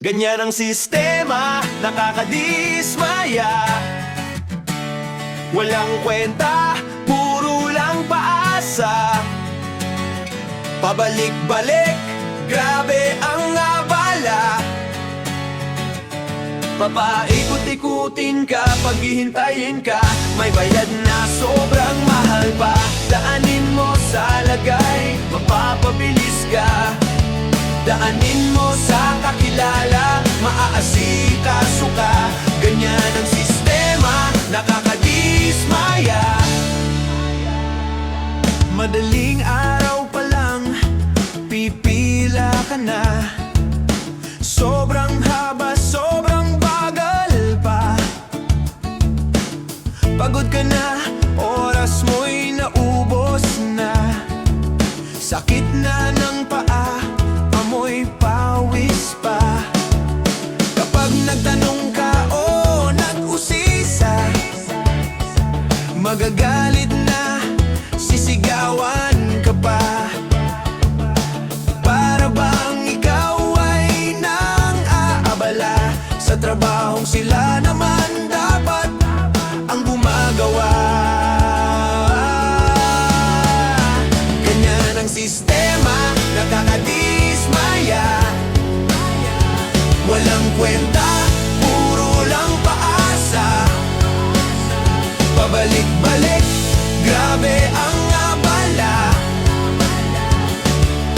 Ganyan ang sistema, nakakadismaya. Walang kwenta, puro lang paasa. Pabalik-balik, grabe ang abala. Papaikot-ikutin ka, paghihintayin ka, may bayad na sobrang mahal pa. Daanin mo sa lagay, mapapabilis ka. Daanin mo sa kakilala, maaasikaso ka. Ganyan ang sistema, nakakadismaya. Madaling araw pa lang, pipila ka na. Sobrang haba, sobrang bagal pa. Pagod ka na, oras mo'y naubos na. Sakit na ng paa, amoy pawis pa. Kapag nagtanong ka o nag-usisa, magagalit na, sisigawan ka pa. Para bang ikaw ay nang aabala, sa trabahong sila naman dapat ang gumagawa. Ganyan ang sistema, nakakadismaya. Walang kwenta, puro lang paasa. Pabalik-balik, grabe ang abala.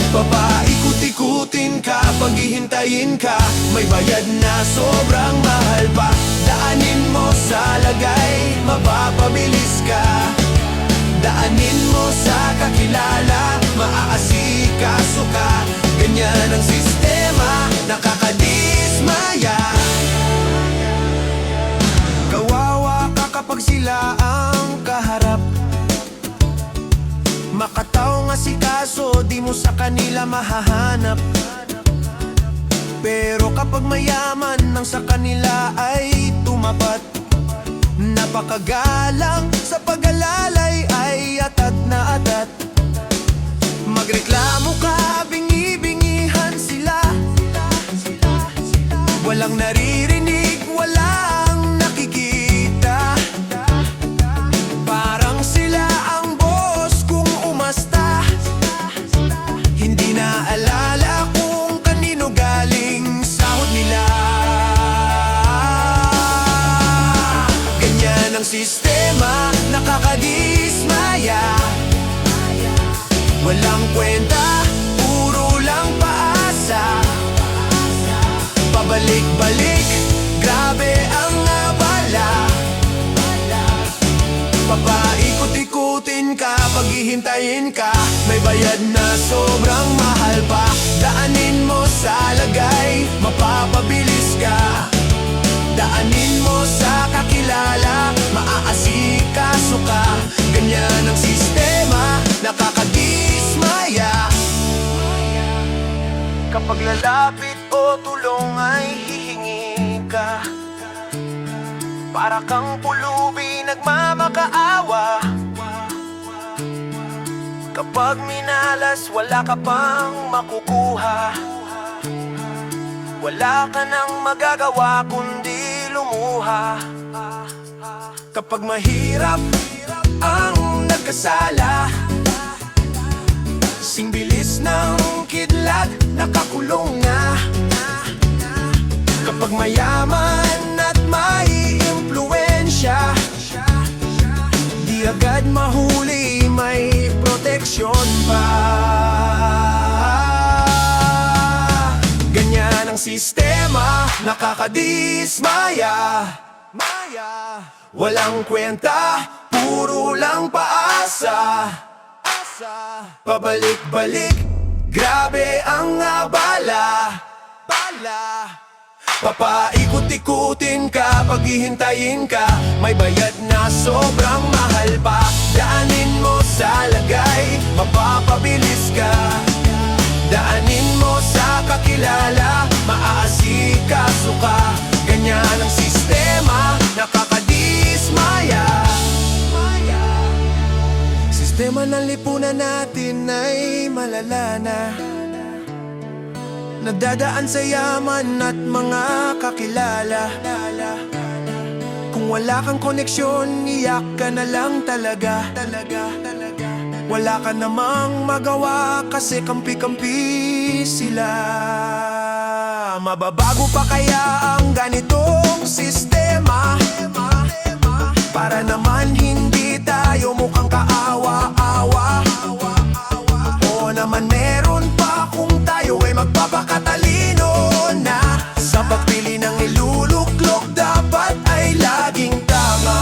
Papaikot-ikutin ka, paghihintayin ka, may bayad na sobrang mahal pa. Daanin mo sa lagay, mapapabilis ka. Daanin mo sa kakilala, maaasikaso ka. Ganyan ang sistema, nakakadismaya. Kawawa ka kapag sila ang kaharap. Makataong asikaso, di mo sa kanila mahahanap. Pero kapag mayaman, nang sa kanila ay tumapat. Napakagalang, sa pag-alalay ay atat na atat. Magreklamo ka, bingi-bingihan sila. Walang naririnig, walang nakikita. Parang sila ang boss kung umasta. Hindi na alala kung kanino galing sahod nila. Ganyan ang sistema, nakakadismaya. Walang kwenta, puro lang paasa. Pabalik-balik, grabe ang abala. Papaikot-ikutin ka, paghihintayin ka, may bayad na sobrang mahal pa. Daanin mo sa lagay, mapapabilis ka. Daanin mo sa kakilala, maaasikaso ka. Ganyan ang sistema, nakakadismaya. Kapag lalapit o tulong ay hihingi ka. Para kang pulubi nagmamakaawa. Kapag minalas, wala ka pang makukuha. Wala ka nang magagawa kundi lumuha. Kapag mahirap ang nagkasala, sing bilis ng kidlat, nakakulong na. Kapag mayaman at may impluensya, di agad mahuli, may proteksyon pa. Ganyan ang sistema, nakakadismaya. Walang kwenta, puro lang paasa. Pabalik-balik, grabe ang abala. Papaikot-ikutin ka, paghihintayin ka, may bayad na sobrang mahal pa. Daanin mo sa lagay, mapapabilis ka. Daanin mo sa kakilala, maaasikaso ka. Ganyan ang sistema, nakakadismaya. Sistema ng lipunan natin ay malala na. nadadaan sa yaman at mga kakilala. Kung wala kang koneksyon, iyak ka na lang talaga. Wala ka namang magawa kasi kampi-kampi sila. Mababago pa kaya ang ganitong sistema? Para naman hindi tayo mukhang kaawa-awa. O naman meron pa kung tayo ay magpapakatalino na. Sa pagpili ng iluluklok dapat ay laging tama.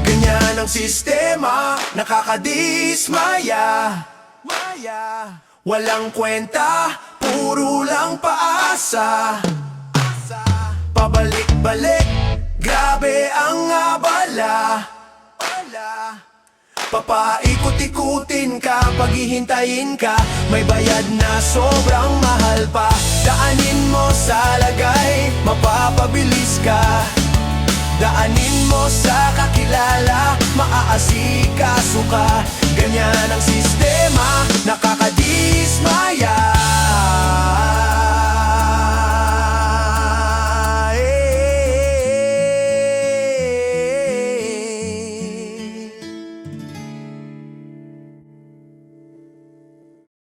Ganyan ang sistema, nakakadismaya. Walang kwenta, puro lang paasa. Pabalik-balik, grabe ang abala. Papaikot-ikutin ka, paghihintayin ka, may bayad na sobrang mahal pa. Daanin mo sa lagay, mapapabilis ka. Daanin mo sa kakilala, maaasikaso ka. Ganyan ang sistema, nakakadismaya.